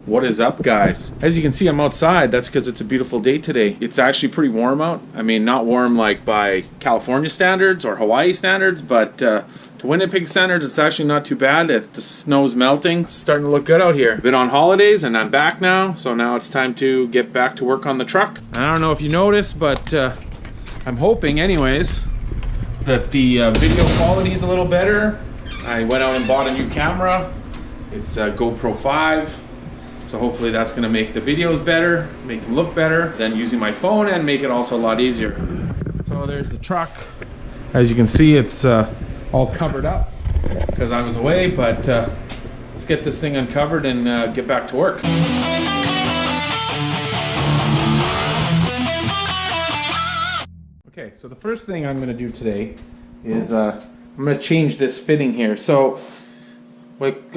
What is up, guys? As you can see, I'm outside. That's because it's a beautiful day today. It's actually pretty warm out. I mean, not warm like by California standards or Hawaii standards, but to Winnipeg standards, it's actually not too bad. If the snow's melting, it's starting to look good out here. Been on holidays and I'm back now, so now it's time to get back to work on the truck. I don't know if you noticed, but I'm hoping anyways that the video quality is a little better. I went out and bought a new camera. It's a GoPro 5. So hopefully that's going to make the videos better, make them look better than using my phone, and make it also a lot easier. So there's the truck. As you can see, it's all covered up because I was away, but let's get this thing uncovered and get back to work. Okay, so the first thing I'm going to do today is I'm going to change this fitting here. So like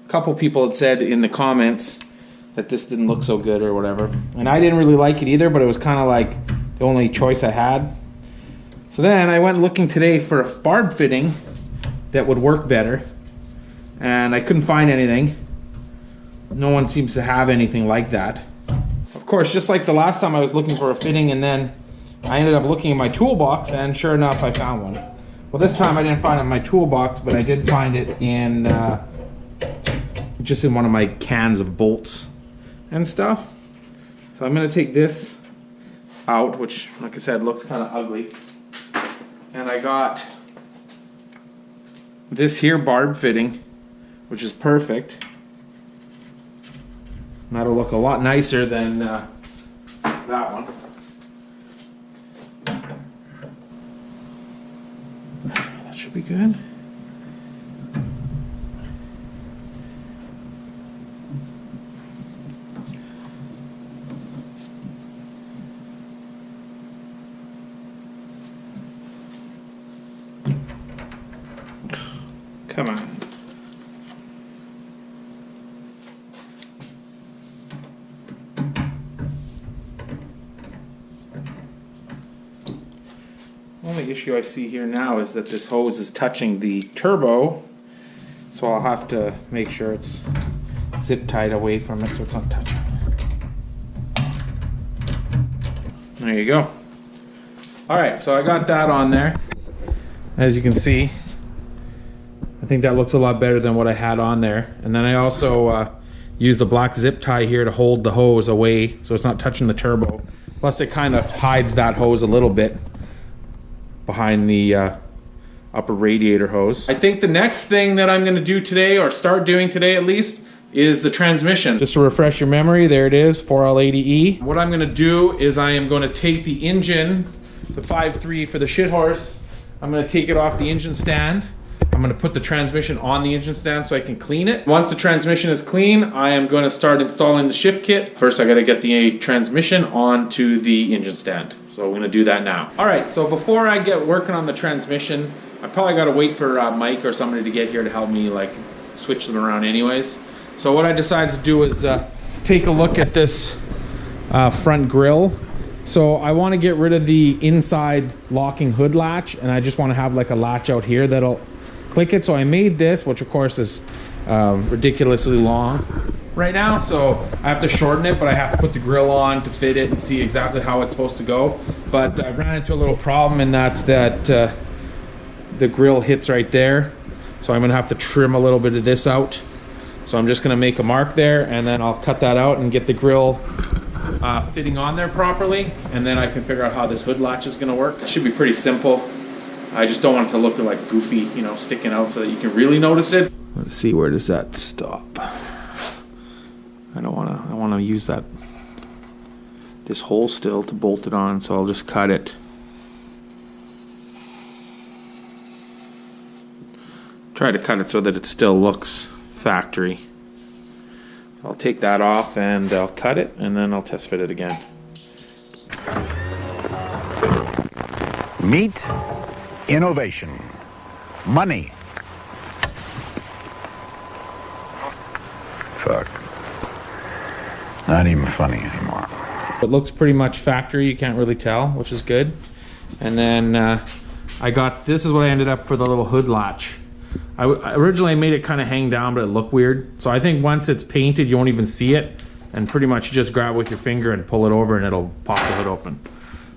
couple people had said in the comments that this didn't look so good or whatever, and I didn't really like it either, but it was kind of like the only choice I had. So then I went looking today for a barb fitting that would work better, and I couldn't find anything. No one seems to have anything like that. Of course, just like the last time I was looking for a fitting, and then I ended up looking in my toolbox, and sure enough I found one. Well, this time I didn't find it in my toolbox, but I did find it in just in one of my cans of bolts and stuff. So I'm going to take this out, which like I said looks kind of ugly, and I got this here barb fitting, which is perfect. And that'll look a lot nicer than that one. That should be good. Come on. Only issue I see here now is that this hose is touching the turbo, so I'll have to make sure it's zip tied away from it so it's not touching. There you go. Alright, so I got that on there. As you can see, I think that looks a lot better than what I had on there. And then I also used the black zip tie here to hold the hose away so it's not touching the turbo. Plus it kind of hides that hose a little bit behind the upper radiator hose. I think the next thing that I'm going to do today, or start doing today at least, is the transmission. Just to refresh your memory, there it is, 4L80E. What I'm going to do is I am going to take the engine, the 5.3 for the shit horse, I'm going to take it off the engine stand. I'm going to put the transmission on the engine stand so I can clean it. Once the transmission is clean, I am going to start installing the shift kit. First I got to get the transmission onto the engine stand. So I'm going to do that now. Alright, so before I get working on the transmission, I probably got to wait for Mike or somebody to get here to help me like switch them around anyways. So what I decided to do is take a look at this front grille. So I want to get rid of the inside locking hood latch, and I just want to have like a latch out here that'll click it. So I made this, which of course is ridiculously long right now, so I have to shorten it, but I have to put the grill on to fit it and see exactly how it's supposed to go. But I ran into a little problem, and that's that the grill hits right there, so I'm gonna have to trim a little bit of this out. So I'm just gonna make a mark there, and then I'll cut that out and get the grill fitting on there properly, and then I can figure out how this hood latch is gonna work. It should be pretty simple. I just don't want it to look like goofy, you know, sticking out so that you can really notice it. Let's see, where does that stop? I want to use this hole still to bolt it on, so I'll just cut it. Try to cut it so that it still looks factory. I'll take that off and I'll cut it, and then I'll test fit it again. Meet innovation. Money. Fuck. Not even funny anymore. It looks pretty much factory, you can't really tell, which is good. And then I got, this is what I ended up for the little hood latch. I originally made it kind of hang down, but it looked weird. So I think once it's painted, you won't even see it. And pretty much you just grab it with your finger and pull it over and it'll pop the hood open.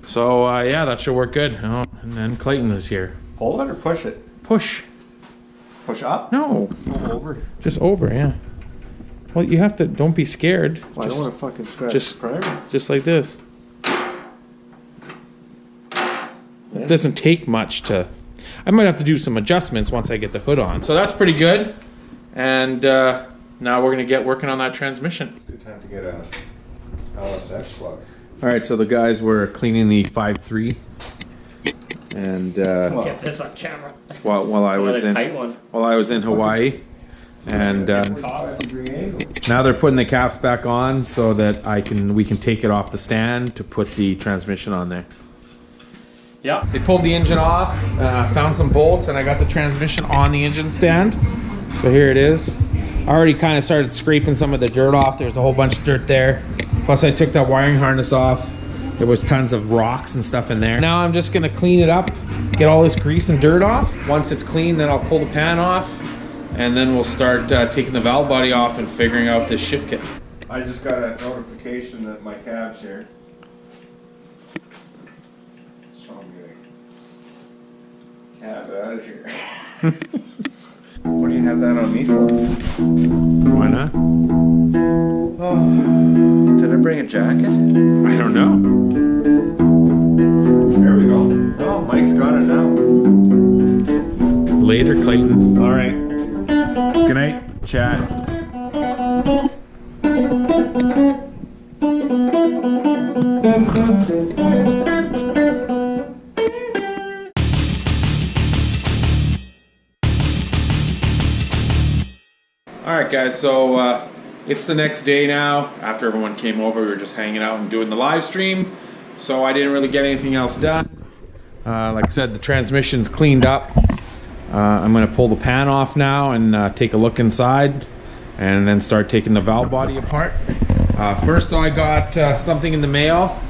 So yeah, that should work good. Oh, and then Clayton is here. Hold it or push it? Push. Push up? No. Go over. Just over, yeah. Well, you have to, don't be scared. Well, I don't want to fucking scratch just, the primer. Just like this. It doesn't take much to... I might have to do some adjustments once I get the hood on. So that's pretty good. And now we're going to get working on that transmission. Good time to get a LSX plug. Alright, so the guys were cleaning the 5.3. And Get this on camera. while I was in Hawaii. And now they're putting the caps back on so that we can take it off the stand to put the transmission on there. Yeah. They pulled the engine off, found some bolts, and I got the transmission on the engine stand. So here it is. I already kind of started scraping some of the dirt off. There's a whole bunch of dirt there. Plus I took that wiring harness off. There was tons of rocks and stuff in there. Now I'm just gonna clean it up, get all this grease and dirt off. Once it's clean, then I'll pull the pan off, and then we'll start taking the valve body off and figuring out this shift kit. I just got a notification that my cab's here. So I'm getting cab out of here. What do you have that on me for? Why not? Oh, did I bring a jacket? I don't know. There we go. Oh, Mike's got it now. Later, Clayton. All right. Good night, Chad. Alright guys, so it's the next day now. After everyone came over, we were just hanging out and doing the live stream. So I didn't really get anything else done. Like I said, the transmission's cleaned up. I'm going to pull the pan off now and take a look inside and then start taking the valve body apart. First I got something in the mail,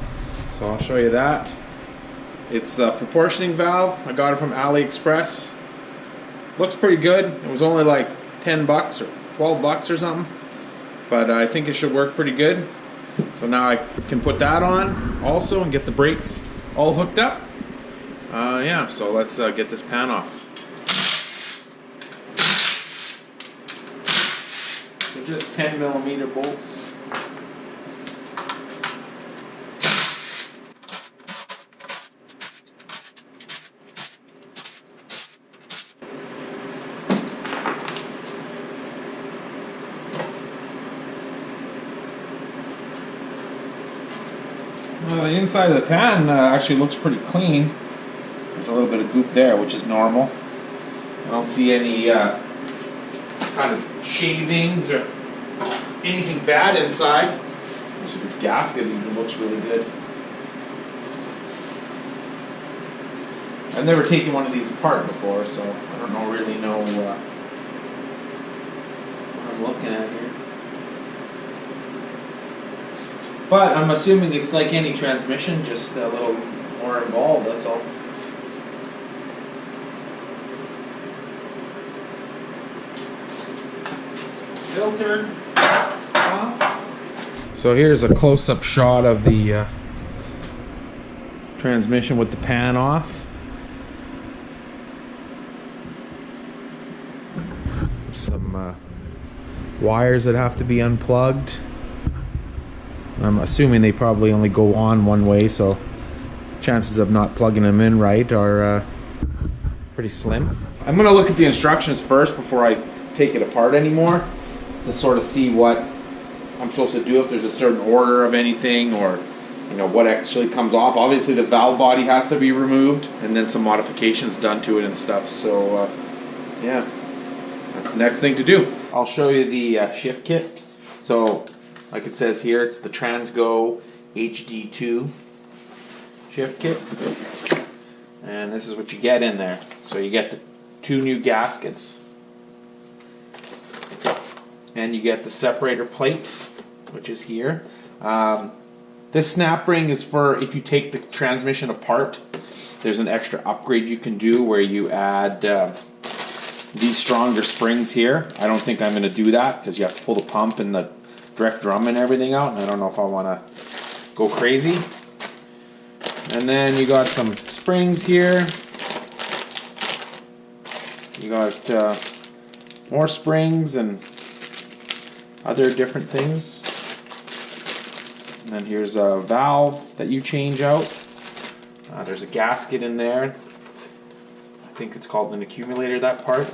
so I'll show you that. It's a proportioning valve. I got it from AliExpress. Looks pretty good. It was only like 10 bucks or 12 bucks or something, but I think it should work pretty good. So now I can put that on also and get the brakes all hooked up. Yeah, so let's get this pan off. They're just 10mm bolts. The inside of the pan actually looks pretty clean. There's a little bit of goop there, which is normal. I don't see any kind of shavings or anything bad inside. Actually, this gasket even looks really good. I've never taken one of these apart before, so I don't really know what I'm looking at here. But I'm assuming it's like any transmission, just a little more involved, that's all. Filter off. So here's a close-up shot of the transmission with the pan off. Some wires that have to be unplugged. I'm assuming they probably only go on one way, so chances of not plugging them in right are pretty slim. I'm going to look at the instructions first before I take it apart anymore to sort of see what I'm supposed to do, if there's a certain order of anything, or you know what actually comes off. Obviously the valve body has to be removed and then some modifications done to it and stuff, so yeah, that's the next thing to do. I'll show you the shift kit. So like it says here, it's the Transgo HD2 Shift Kit. And this is what you get in there. So you get the 2 new gaskets. And you get the separator plate, which is here. This snap ring is for if you take the transmission apart. There's an extra upgrade you can do where you add these stronger springs here. I don't think I'm going to do that because you have to pull the pump and the direct drum and everything out, and I don't know if I want to go crazy. And then you got some springs here. You got more springs and other different things. And then here's a valve that you change out. There's a gasket in there. I think it's called an accumulator, that part.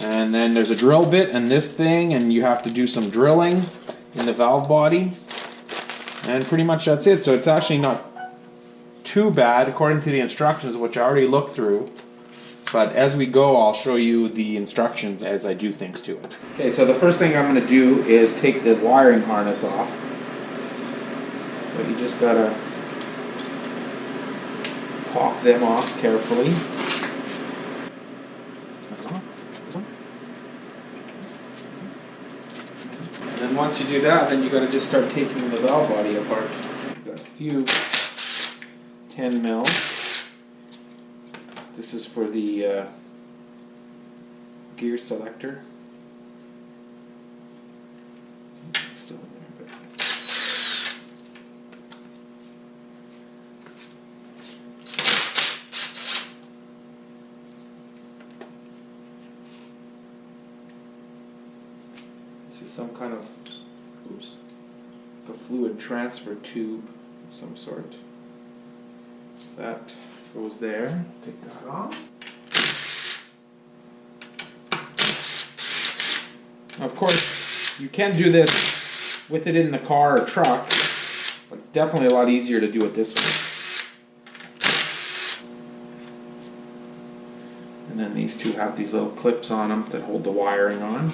And then there's a drill bit and this thing, and you have to do some drilling in the valve body. And pretty much that's it. So it's actually not too bad according to the instructions, which I already looked through. But as we go, I'll show you the instructions as I do things to it. Okay, so the first thing I'm going to do is take the wiring harness off. So you just gotta pop them off carefully. And then once you do that, then you gotta just start taking the valve body apart. You've got a few 10 mil. This is for the gear selector. Still in there, but this is some kind of, oops, like a fluid transfer tube of some sort. That goes there. Take that off. Now, of course, you can do this with it in the car or truck, but it's definitely a lot easier to do it this way. And then these two have these little clips on them that hold the wiring on. I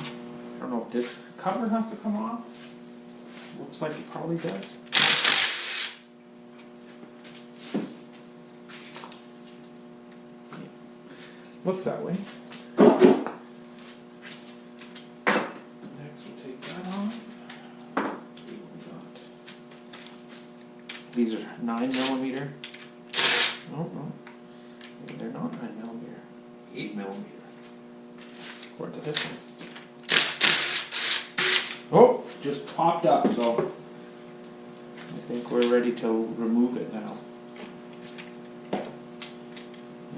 don't know if this cover has to come off. Looks like it probably does. Looks that way. Next we'll take that off. See what we got. These are 9mm. Oh, no. Maybe they're not 9mm. 8mm. According to this one. Oh, just popped up, so I think we're ready to remove it now.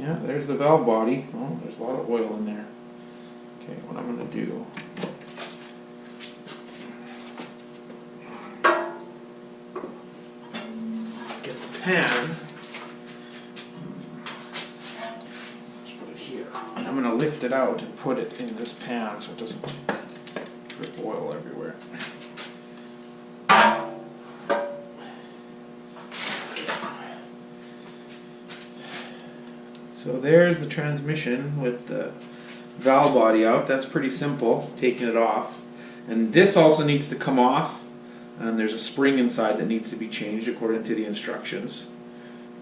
Yeah, there's the valve body. Oh, there's a lot of oil in there. Okay, what I'm going to do. Get the pan. Just put it here. And I'm going to lift it out and put it in this pan so it doesn't drip oil everywhere. So there's the transmission with the valve body out. That's pretty simple, taking it off. And this also needs to come off, and there's a spring inside that needs to be changed according to the instructions.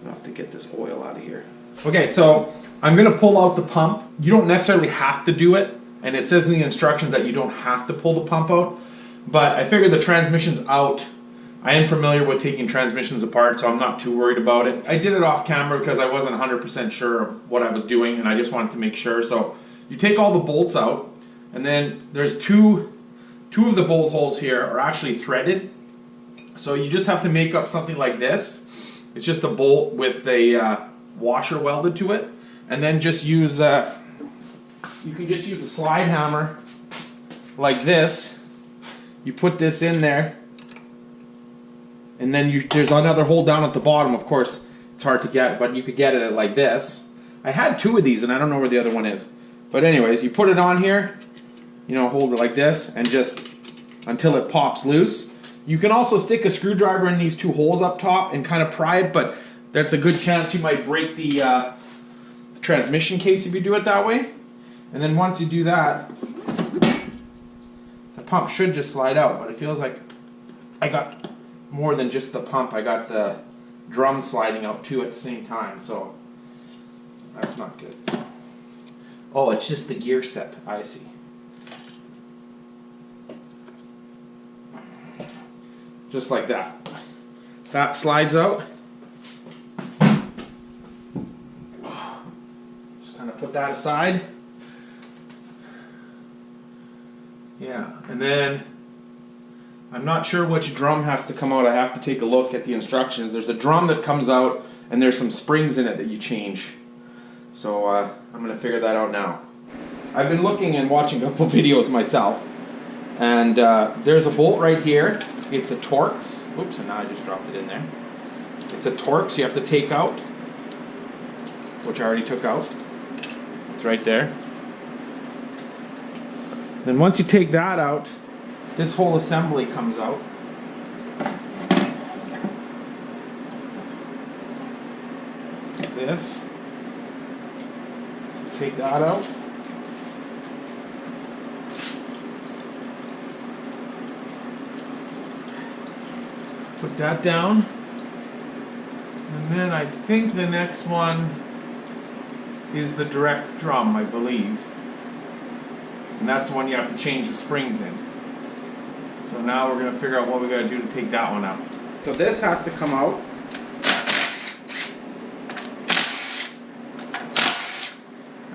I'll have to get this oil out of here. Okay, so I'm going to pull out the pump. You don't necessarily have to do it, and it says in the instructions that you don't have to pull the pump out, but I figured the transmission's out. I am familiar with taking transmissions apart, so I'm not too worried about it. I did it off camera because I wasn't 100% sure of what I was doing, and I just wanted to make sure. So you take all the bolts out, and then there's two of the bolt holes here are actually threaded. So you just have to make up something like this. It's just a bolt with a washer welded to it, and then just use you can just use a slide hammer like this. You put this in there. And then there's another hole down at the bottom. Of course, it's hard to get, but you could get it like this. I had two of these, and I don't know where the other one is. But anyways, you put it on here, you know, hold it like this, and just until it pops loose. You can also stick a screwdriver in these two holes up top and kind of pry it, but that's a good chance you might break the transmission case if you do it that way. And then once you do that, the pump should just slide out, but it feels like I got more than just the pump. I got the drum sliding out too at the same time, so that's not good. Oh, it's just the gear set. I see. Just like that. That slides out. Just kind of put that aside. Yeah, and then I'm not sure which drum has to come out. I have to take a look at the instructions. There's a drum that comes out and there's some springs in it that you change. So I'm going to figure that out now. I've been looking and watching a couple videos myself, and there's a bolt right here. It's a Torx. Oops, and now I just dropped it in there. It's a Torx you have to take out, which I already took out. It's right there. Then once you take that out, this whole assembly comes out. Like this. Take that out. Put that down. And then I think the next one is the direct drum, I believe. And that's the one you have to change the springs in. So now we're going to figure out what we got to do to take that one out. So this has to come out.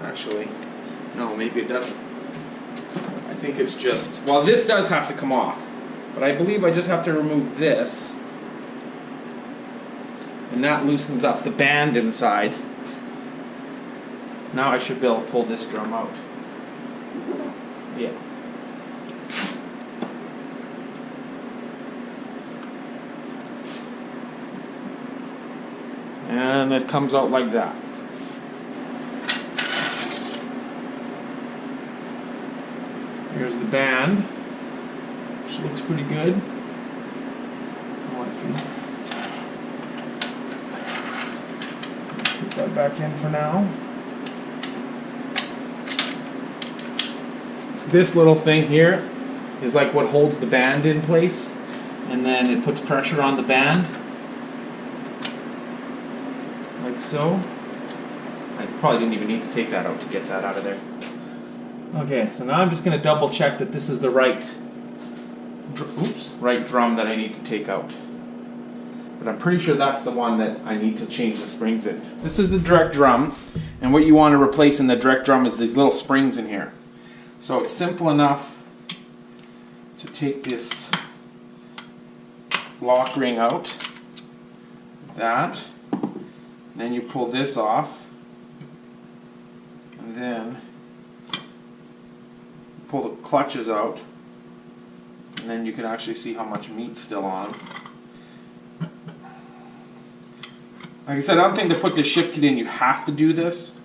Actually, no, maybe it doesn't. I think it's just, well, this does have to come off. But I believe I just have to remove this. And that loosens up the band inside. Now I should be able to pull this drum out. Yeah. And it comes out like that. Here's the band, which looks pretty good. Let's see. Put that back in for now. This little thing here is like what holds the band in place, and then it puts pressure on the band, like so. I probably didn't even need to take that out to get that out of there. Okay, so now I'm just going to double check that this is the right drum that I need to take out. But I'm pretty sure that's the one that I need to change the springs in. This is the direct drum, and what you want to replace in the direct drum is these little springs in here. So it's simple enough to take this lock ring out, like that, then you pull this off, and then pull the clutches out, and then you can actually see how much meat's still on them. Like I said, I don't think to put the shift kit in you have to do this.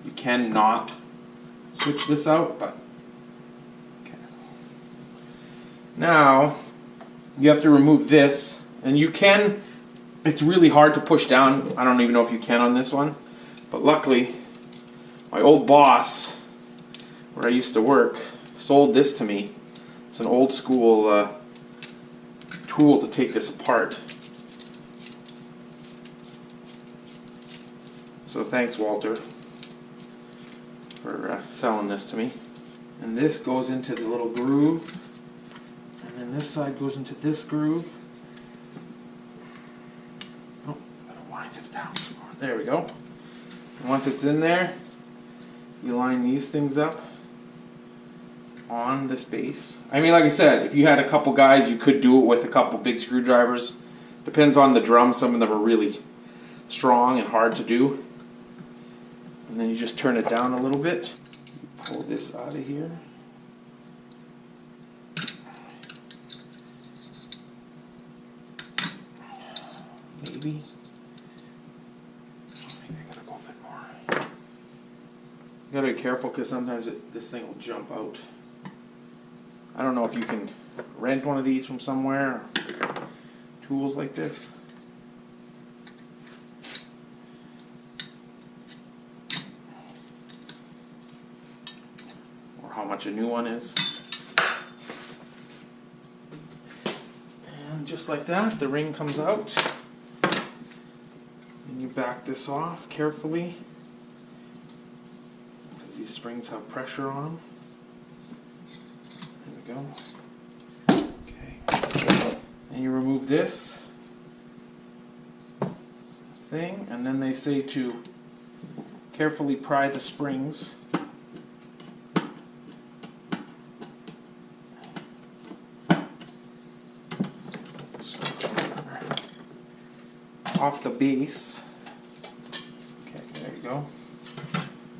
You can not switch this out, but okay. Now you have to remove this, and you can, it's really hard to push down. I don't even know if you can on this one, but luckily my old boss where I used to work sold this to me. It's an old school tool to take this apart. So thanks, Walter, for selling this to me. And this goes into the little groove, and then this side goes into this groove. Oh, I gotta wind it down some more. There we go. And once it's in there, you line these things up on this base. I mean, like I said, if you had a couple guys, you could do it with a couple big screwdrivers. Depends on the drum. Some of them are really strong and hard to do. And then you just turn it down a little bit. You pull this out of here. Maybe. Maybe I gotta go a bit more. You gotta be careful because sometimes this thing will jump out. I don't know if you can rent one of these from somewhere, or tools like this. Or how much a new one is. And just like that, the ring comes out. And you back this off carefully, because these springs have pressure on them. There we go. Okay. And you remove this thing, and then they say to carefully pry the springs off the base. Okay, there you go.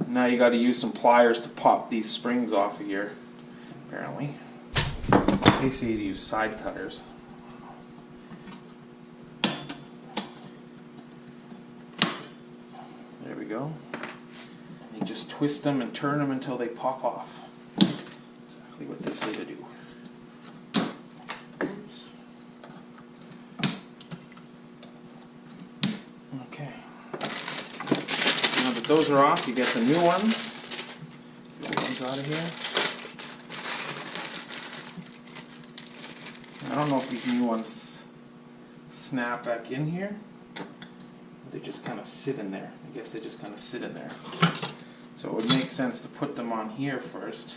Now you got to use some pliers to pop these springs off of here, apparently. They say to use side cutters. There we go. And you just twist them and turn them until they pop off. Exactly what they say to do. Okay. Now that those are off, you get the new ones. Get the ones out of here. I don't know if these new ones snap back in here. They just kind of sit in there. I guess they just kind of sit in there. So it would make sense to put them on here first.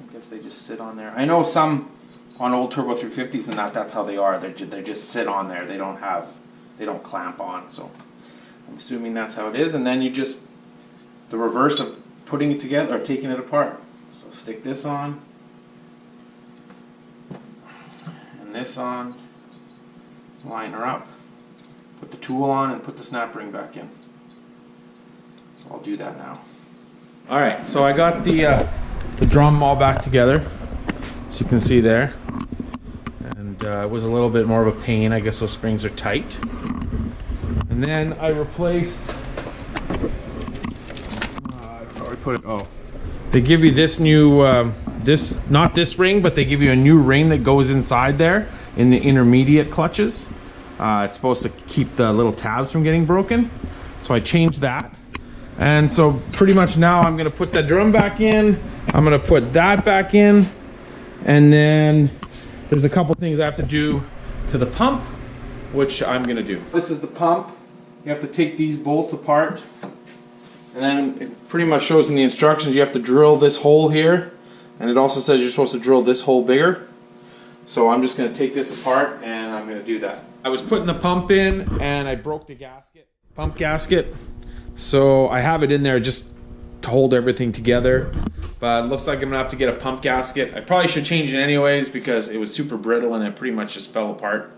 I guess they just sit on there. I know some on old Turbo 350s and that's how they are. They just sit on there. They don't clamp on. So I'm assuming that's how it is. And then you just, the reverse of putting it together or taking it apart. So stick this on. And this on. Line her up. Put the tool on and put the snap ring back in. So I'll do that now. Alright, so I got the drum all back together, as you can see there. And it was a little bit more of a pain. I guess those springs are tight. And then I replaced... I probably put it... Oh. They give you this new... not this ring, but they give you a new ring that goes inside there in the intermediate clutches. It's supposed to keep the little tabs from getting broken. So I changed that. And so pretty much now I'm gonna put that drum back in. I'm gonna put that back in. And then there's a couple things I have to do to the pump, which I'm gonna do. This is the pump. You have to take these bolts apart. And then it pretty much shows in the instructions you have to drill this hole here. And it also says you're supposed to drill this hole bigger. So I'm just gonna take this apart and I'm gonna do that. I was putting the pump in and I broke the gasket, pump gasket. So I have it in there just to hold everything together. But it looks like I'm gonna have to get a pump gasket. I probably should change it anyways because it was super brittle and it pretty much just fell apart.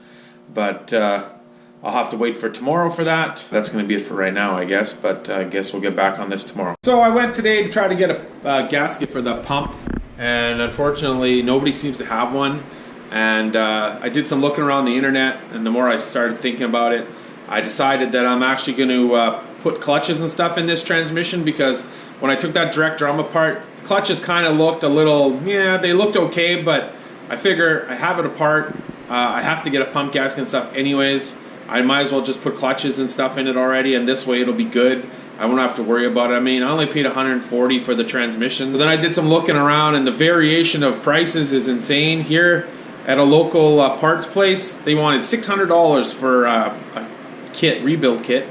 But I'll have to wait for tomorrow for that. That's gonna be it for right now, I guess. But I guess we'll get back on this tomorrow. So I went today to try to get a gasket for the pump. And unfortunately, nobody seems to have one. And I did some looking around the internet, and the more I started thinking about it, I decided that I'm actually going to put clutches and stuff in this transmission, because when I took that direct drum apart, clutches kind of looked a little, yeah, they looked okay, but I figure I have it apart, I have to get a pump gasket and stuff anyways. I might as well just put clutches and stuff in it already, and this way it'll be good. I won't have to worry about it. I mean, I only paid $140 for the transmission. Then I did some looking around, and the variation of prices is insane. Here at a local parts place, they wanted $600 for a kit, rebuild kit,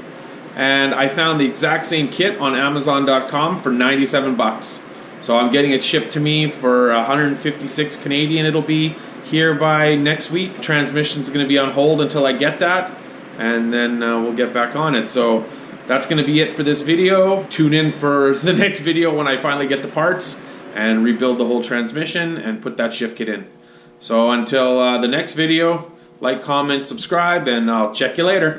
and I found the exact same kit on Amazon.com for 97 bucks. So I'm getting it shipped to me for 156 Canadian. It'll be here by next week. Transmission's going to be on hold until I get that, and then we'll get back on it. So that's going to be it for this video. Tune in for the next video when I finally get the parts and rebuild the whole transmission and put that shift kit in. So until the next video, like, comment, subscribe, and I'll check you later.